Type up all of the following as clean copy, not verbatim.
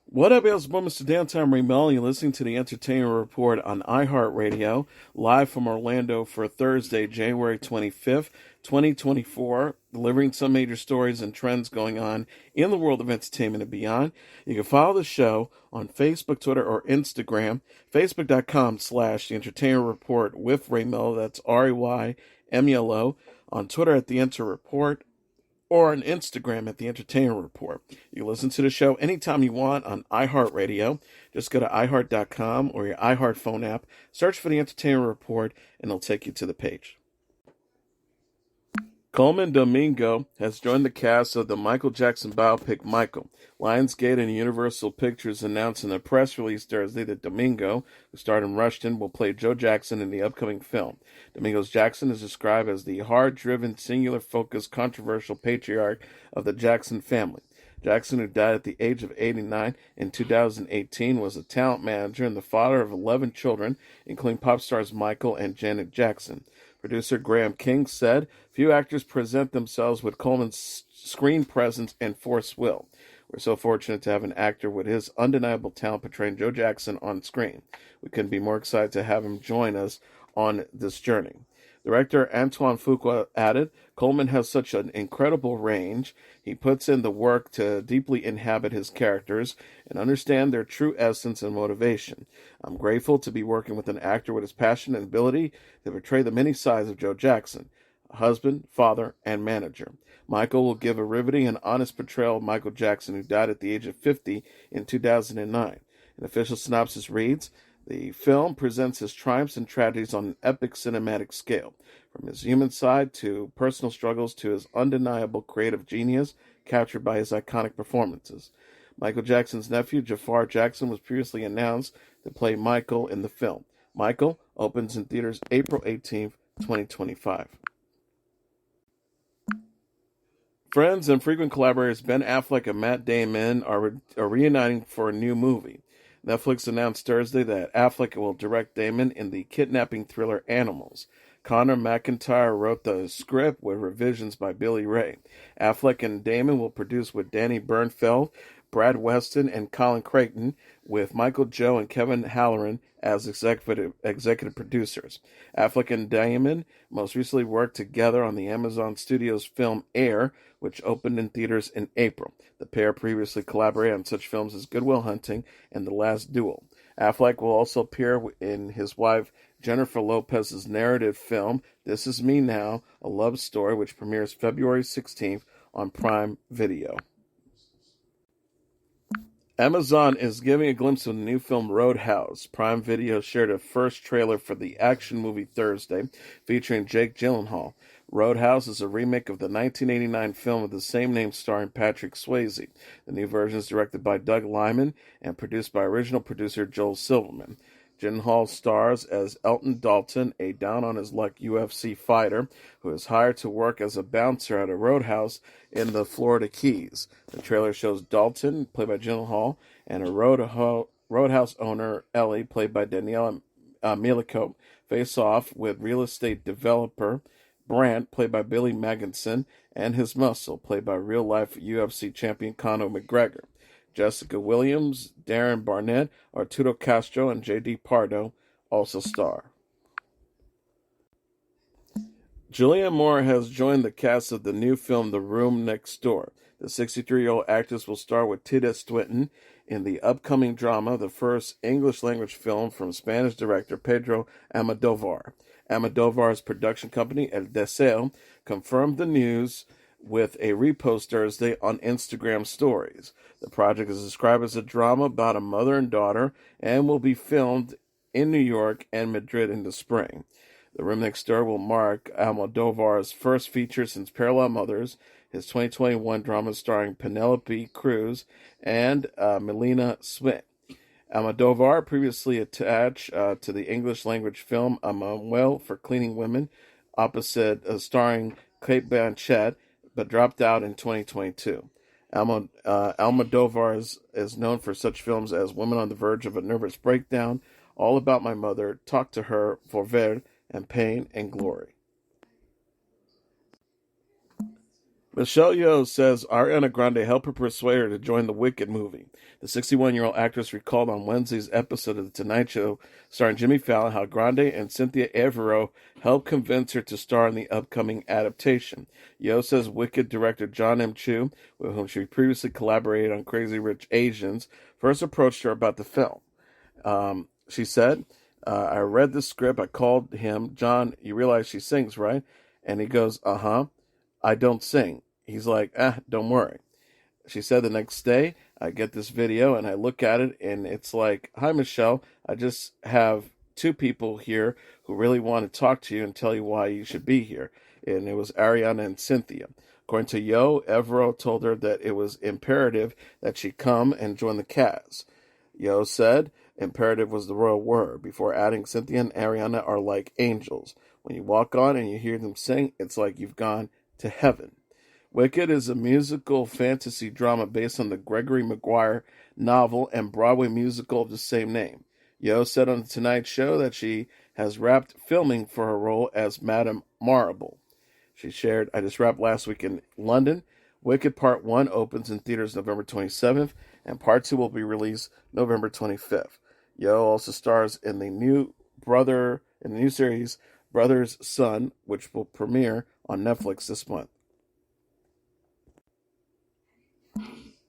What up, it's Mr. Downtime Remel. You're listening to the Entertainment Report on iHeartRadio, live from Orlando for Thursday, January 25th, 2024, delivering some major stories and trends going on in the world of entertainment and beyond. You can follow the show on Facebook, Twitter, or Instagram, facebook.com/The Entertainment Report with Remel, that's RAYMELO, on Twitter at The Enter Report, or on Instagram at The Entertainment Report. You listen to the show anytime you want on iHeartRadio. Just go to iHeart.com or your iHeart phone app, search for The Entertainment Report, and it'll take you to the page. Colman Domingo has joined the cast of the Michael Jackson biopic Michael. Lionsgate and Universal Pictures announced in a press release Thursday that Domingo, who starred in Rushton, will play Joe Jackson in the upcoming film. Domingo's Jackson is described as the hard-driven, singular-focused, controversial patriarch of the Jackson family. Jackson, who died at the age of 89 in 2018, was a talent manager and the father of 11 children, including pop stars Michael and Janet Jackson. Producer Graham King said, "Few actors present themselves with Coleman's screen presence and force will. We're so fortunate to have an actor with his undeniable talent portraying Joe Jackson on screen. We couldn't be more excited to have him join us on this journey." Director Antoine Fuqua added, "Coleman has such an incredible range. He puts in the work to deeply inhabit his characters and understand their true essence and motivation. I'm grateful to be working with an actor with his passion and ability to portray the many sides of Joe Jackson, a husband, father, and manager. Michael will give a riveting and honest portrayal of Michael Jackson, who died at the age of 50 in 2009. An official synopsis reads, "The film presents his triumphs and tragedies on an epic cinematic scale, from his human side to personal struggles to his undeniable creative genius captured by his iconic performances." Michael Jackson's nephew, Jafar Jackson, was previously announced to play Michael in the film. Michael opens in theaters April 18th, 2025. Friends and frequent collaborators Ben Affleck and Matt Damon are reuniting for a new movie. Netflix announced Thursday that Affleck will direct Damon in the kidnapping thriller Animals. Conor McGregor wrote the script with revisions by Billy Ray. Affleck and Damon will produce with Danny Bernfeld, Brad Weston, and Colin Creighton, with Michael Joe and Kevin Halloran as executive producers. Affleck and Damon most recently worked together on the Amazon Studios film Air, which opened in theaters in April. The pair previously collaborated on such films as Good Will Hunting and The Last Duel. Affleck will also appear in his wife Jennifer Lopez's narrative film This Is Me Now, a love story, which premieres February 16th on Prime Video. Amazon is giving a glimpse of the new film Roadhouse. Prime Video shared a first trailer for the action movie Thursday, featuring Jake Gyllenhaal. Roadhouse is a remake of the 1989 film of the same name starring Patrick Swayze. The new version is directed by Doug Liman and produced by original producer Joel Silverman. Gyllenhaal stars as Elton Dalton, a down-on-his-luck UFC fighter who is hired to work as a bouncer at a roadhouse in the Florida Keys. The trailer shows Dalton, played by Gyllenhaal, and a roadhouse owner, Ellie, played by Daniela Milico, face off with real estate developer Brandt, played by Billy Magnuson, and his muscle, played by real-life UFC champion Conor McGregor. Jessica Williams, Darren Barnett, Arturo Castro, and J.D. Pardo also star. Julianne Moore has joined the cast of the new film The Room Next Door. The 63-year-old actress will star with Tilda Swinton in the upcoming drama, the first English-language film from Spanish director Pedro Almodovar. Almodovar's production company, El Deseo, confirmed the news with a repost Thursday on Instagram stories. The project is described as a drama about a mother and daughter and will be filmed in New York and Madrid in the spring. The Room Next Door will mark Almodovar's first feature since Parallel Mothers, his 2021 drama starring Penelope Cruz and Melina Smith. Almodovar previously attached to the English-language film A Manual for Cleaning Women, opposite starring Kate Blanchett, but dropped out in 2022. Almodovar is known for such films as Women on the Verge of a Nervous Breakdown, All About My Mother, Talk to Her, Volver, and Pain and Glory. Michelle Yeoh says Ariana Grande helped her persuade her to join the Wicked movie. The 61-year-old actress recalled on Wednesday's episode of The Tonight Show starring Jimmy Fallon how Grande and Cynthia Erivo helped convince her to star in the upcoming adaptation. Yeoh says Wicked director John M. Chu, with whom she previously collaborated on Crazy Rich Asians, first approached her about the film. She said, I read the script, I called him, John, you realize she sings, right? And he goes, I don't sing. He's like, don't worry. She said the next day, I get this video and I look at it and it's like, hi, Michelle, I just have two people here who really want to talk to you and tell you why you should be here. And it was Ariana and Cynthia. According to Yeoh, Evero told her that it was imperative that she come and join the cast. Yeoh said imperative was the royal word, before adding Cynthia and Ariana are like angels. When you walk on and you hear them sing, it's like you've gone to heaven. Wicked is a musical fantasy drama based on the Gregory Maguire novel and Broadway musical of the same name. Yeoh said on The Tonight Show that she has wrapped filming for her role as Madame Marble. She shared, I just wrapped last week in London. Wicked Part 1 opens in theaters November 27th, and Part 2 will be released November 25th. Yeoh also stars in the new series Brother's Son, which will premiere on Netflix this month.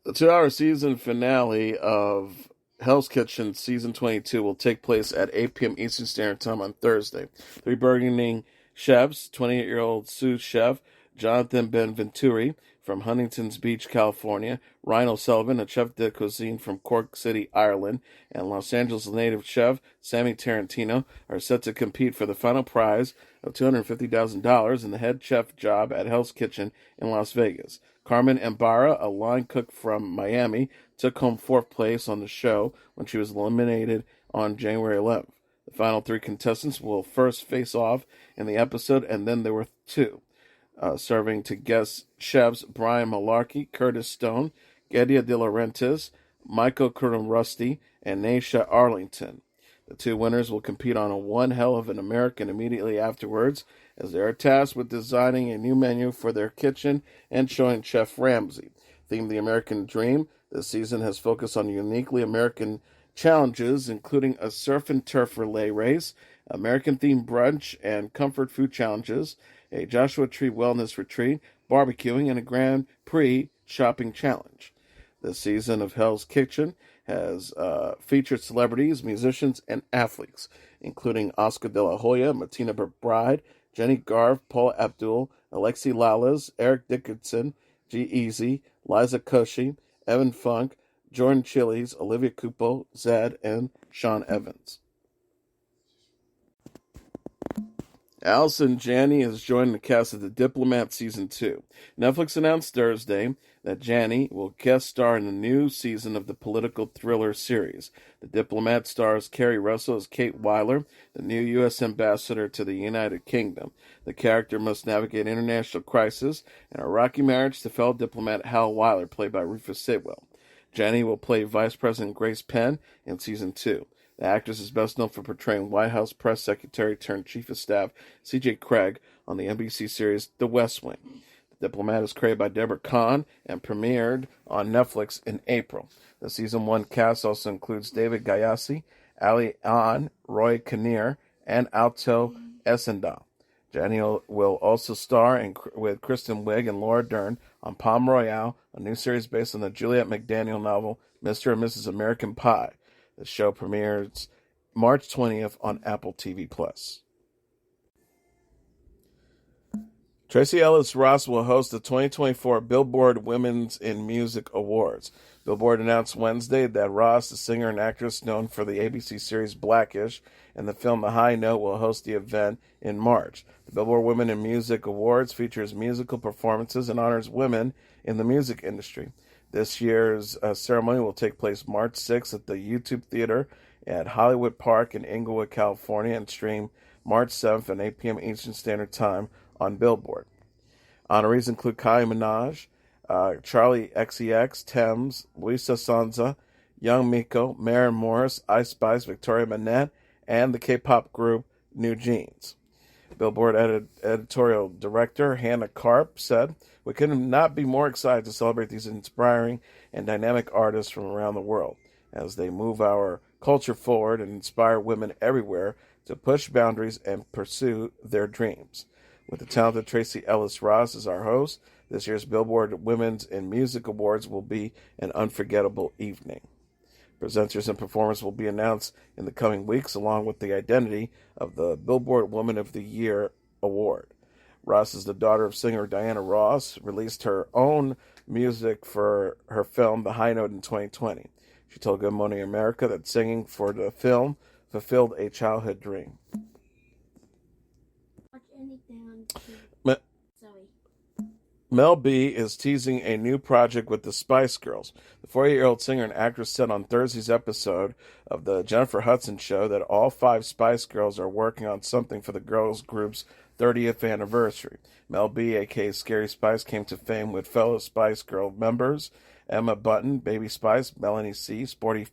The 2-hour season finale of Hell's Kitchen Season 22 will take place at 8 p.m. Eastern Standard Time on Thursday. Three burgeoning chefs, 28-year-old sous chef Jonathan Benventuri from Huntington Beach, California, Ryan O'Sullivan, a chef de cuisine from Cork City, Ireland, and Los Angeles native chef Sammy Tarantino are set to compete for the final prize of $250,000 in the head chef job at Hell's Kitchen in Las Vegas. Carmen Ibarra, a line cook from Miami, took home fourth place on the show when she was eliminated on January 11th. The final three contestants will first face off in the episode, and then there were two, serving to guest chefs Brian Malarkey, Curtis Stone, Gedia De Laurentiis, Michael Curran-Rusty, and Naisha Arlington. The two winners will compete on a One Hell of an American immediately afterwards, as they are tasked with designing a new menu for their kitchen and showing Chef Ramsay. Themed The American Dream, this season has focused on uniquely American challenges, including a surf and turf relay race, American-themed brunch and comfort food challenges, a Joshua Tree wellness retreat, barbecuing, and a Grand Prix shopping challenge. This season of Hell's Kitchen has featured celebrities, musicians, and athletes, including Oscar De La Hoya, Martina McBride, Jenny Garth, Paula Abdul, Alexi Lalas, Eric Dickinson, G-Eazy, Liza Koshy, Evan Funk, Jordan Chiles, Olivia Cupo, Zed, and Sean Evans. Allison Janney has joined the cast of The Diplomat Season 2. Netflix announced Thursday that Janney will guest star in the new season of the political thriller series. The Diplomat stars Kerry Russell as Kate Weiler, the new U.S. ambassador to the United Kingdom. The character must navigate international crisis and a rocky marriage to fellow diplomat Hal Weiler, played by Rufus Sitwell. Janney will play Vice President Grace Penn in Season 2. The actress is best known for portraying White House Press Secretary turned Chief of Staff C.J. Cregg on the NBC series The West Wing. The Diplomat is created by Deborah Kahn and premiered on Netflix in April. The Season 1 cast also includes David Gayassi, Ali Ahn, Roy Kinnear, and Alto Esendal. Janney will also star with Kristen Wiig and Laura Dern on Palm Royale, a new series based on the Juliet McDaniel novel Mr. and Mrs. American Pie. The show premieres March 20th on Apple TV+. Tracee Ellis Ross will host the 2024 Billboard Women in Music Awards. Billboard announced Wednesday that Ross, the singer and actress known for the ABC series Blackish and the film The High Note, will host the event in March. The Billboard Women in Music Awards features musical performances and honors women in the music industry. This year's ceremony will take place March 6th at the YouTube Theater at Hollywood Park in Inglewood, California, and stream March 7th at 8 p.m. Eastern Standard Time on Billboard. Honorees include Kylie Minaj, Charlie XCX, Thames, Luisa Sonza, Young Miko, Maren Morris, Ice Spice, Victoria Manette, and the K-pop group New Jeans. Billboard editorial director Hannah Karp said, "We could not be more excited to celebrate these inspiring and dynamic artists from around the world as they move our culture forward and inspire women everywhere to push boundaries and pursue their dreams." With the talented Tracee Ellis Ross as our host, this year's Billboard Women's in Music Awards will be an unforgettable evening. Presenters and performers will be announced in the coming weeks, along with the identity of the Billboard Woman of the Year award. Ross is the daughter of singer Diana Ross, released her own music for her film The High Note in 2020. She told Good Morning America that singing for the film fulfilled a childhood dream. Mel B is teasing a new project with the Spice Girls. The 48-year-old singer and actress said on Thursday's episode of the Jennifer Hudson Show that all 5 Spice Girls are working on something for the girls group's 30th anniversary. Mel B, a.k.a. Scary Spice, came to fame with fellow Spice Girl members Emma Bunton, Baby Spice, Melanie C, Sporty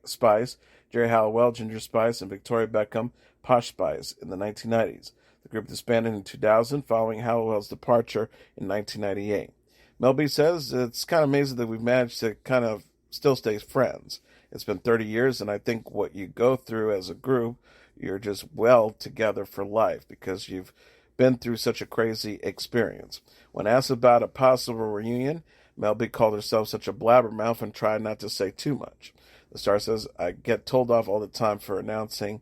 Spice, Jerry Halliwell, Ginger Spice, and Victoria Beckham, Posh Spice, in the 1990s. The group disbanded in 2000 following Halliwell's departure in 1998. Mel B says, "It's kind of amazing that we've managed to kind of still stay friends. It's been 30 years, and I think what you go through as a group, you're just well together for life because you've been through such a crazy experience." When asked about a possible reunion, Mel B called herself such a blabbermouth and tried not to say too much. The star says, "I get told off all the time for announcing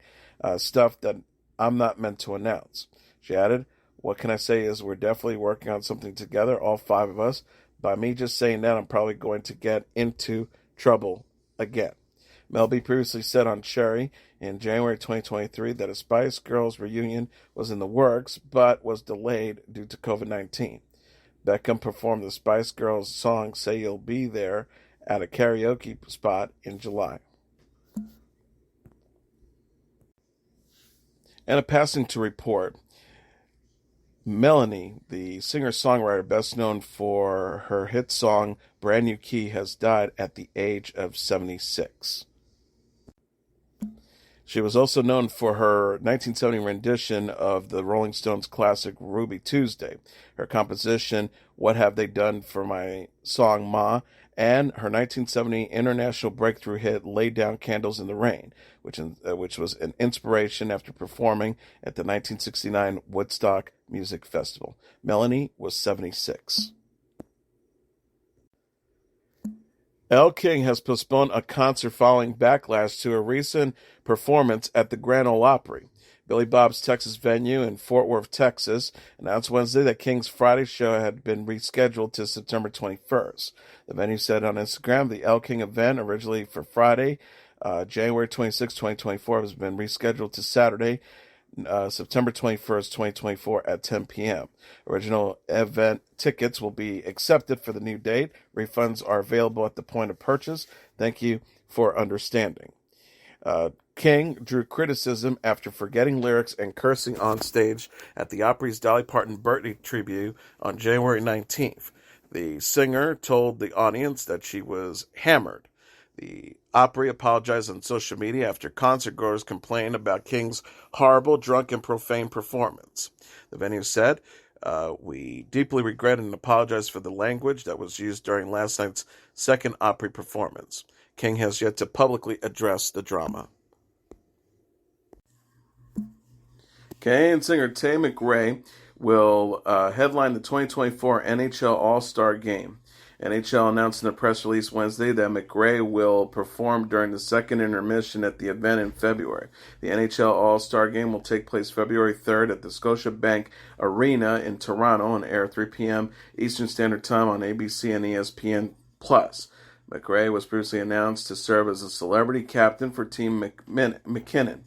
stuff that I'm not meant to announce." She added, "What can I say is we're definitely working on something together, all 5 of us. By me just saying that, I'm probably going to get into trouble again." Mel B previously said on Cherry in January 2023 that a Spice Girls reunion was in the works, but was delayed due to COVID-19. Beckham performed the Spice Girls song Say You'll Be There at a karaoke spot in July. And a passing to report, Melanie, the singer-songwriter best known for her hit song Brand New Key, has died at the age of 76. She was also known for her 1970 rendition of the Rolling Stones classic Ruby Tuesday, her composition What Have They Done for My Song Ma, and her 1970 international breakthrough hit Lay Down Candles in the Rain, which was an inspiration after performing at the 1969 Woodstock Music Festival. Melanie was 76. Elle King has postponed a concert following backlash to a recent performance at the Grand Ole Opry. Billy Bob's Texas venue in Fort Worth, Texas, announced Wednesday that King's Friday show had been rescheduled to September 21st. The venue said on Instagram the Elle King event, originally for Friday, January 26, 2024, has been rescheduled to Saturday, September 21st, 2024 at 10 p.m. Original event tickets will be accepted for the new date. Refunds are available at the point of purchase. Thank you for understanding. King drew criticism after forgetting lyrics and cursing on stage at the Opry's Dolly Parton birthday tribute on January 19th. The singer told the audience that she was hammered. The Opry apologized on social media after concertgoers complained about King's horrible, drunk, and profane performance. The venue said, "We deeply regret and apologize for the language that was used during last night's second Opry performance." King has yet to publicly address the drama. Canadian singer Tate McRae will headline the 2024 NHL All-Star Game. NHL announced in a press release Wednesday that McRae will perform during the second intermission at the event in February. The NHL All-Star Game will take place February 3rd at the Scotiabank Arena in Toronto and air 3 p.m. Eastern Standard Time on ABC and ESPN+. McRae was previously announced to serve as a celebrity captain for Team McKinnon,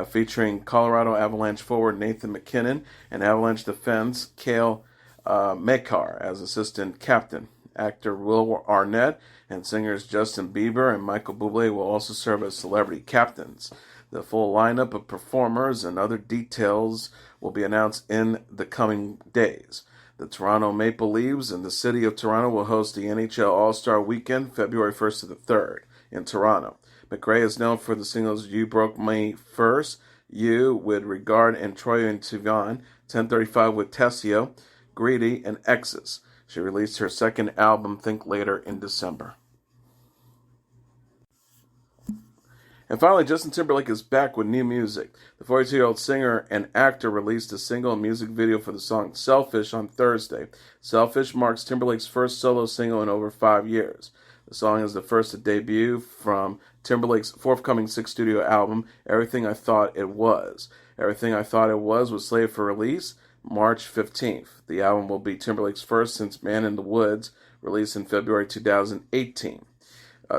featuring Colorado Avalanche forward Nathan MacKinnon and Avalanche defense Cale Makar as assistant captain. Actor Will Arnett and singers Justin Bieber and Michael Bublé will also serve as celebrity captains. The full lineup of performers and other details will be announced in the coming days. The Toronto Maple Leafs and the City of Toronto will host the NHL All-Star Weekend, February 1st to the 3rd in Toronto. McRae is known for the singles You Broke Me First, You with Regard and Troy and Sivan, 1035 with Tessio, Greedy, and Exes. She released her second album, Think Later, in December. And finally, Justin Timberlake is back with new music. The 42-year-old singer and actor released a single and music video for the song Selfish on Thursday. Selfish marks Timberlake's first solo single in over 5 years. The song is the first to debut from Timberlake's forthcoming 6th studio album, Everything I Thought It Was. Everything I Thought It Was slated for release March 15th. The album will be Timberlake's first since Man in the Woods, released in February 2018.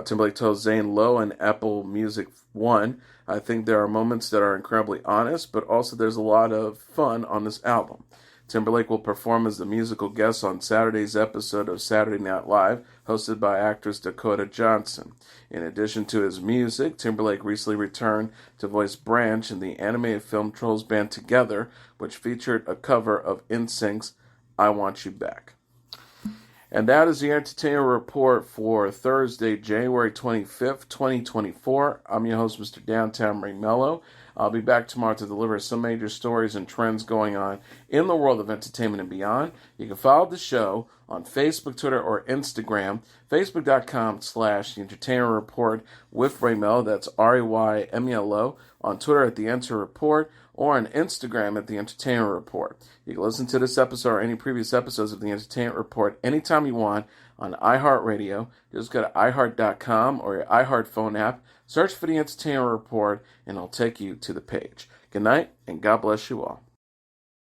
Timberlake told Zane Lowe and Apple Music One, I think there are moments that are incredibly honest, but also there's a lot of fun on this album. Timberlake will perform as the musical guest on Saturday's episode of Saturday Night Live, hosted by actress Dakota Johnson. In addition to his music, Timberlake recently returned to voice Branch in the animated film Trolls Band Together, which featured a cover of NSYNC's I Want You Back. And that is the Entertainment Report for Thursday, January 25th, 2024. I'm your host, Mr. Downtown Ray Melo. I'll be back tomorrow to deliver some major stories and trends going on in the world of entertainment and beyond. You can follow the show on Facebook, Twitter, or Instagram. Facebook.com/The Entertainment Report with Ray Melo. That's RAYMELO. On Twitter at The Enter Report, or on Instagram at The Entertainment Report. You can listen to this episode or any previous episodes of The Entertainment Report anytime you want on iHeartRadio. Just go to iHeart.com or your iHeart phone app, search for The Entertainment Report, and it'll take you to the page. Good night, and God bless you all.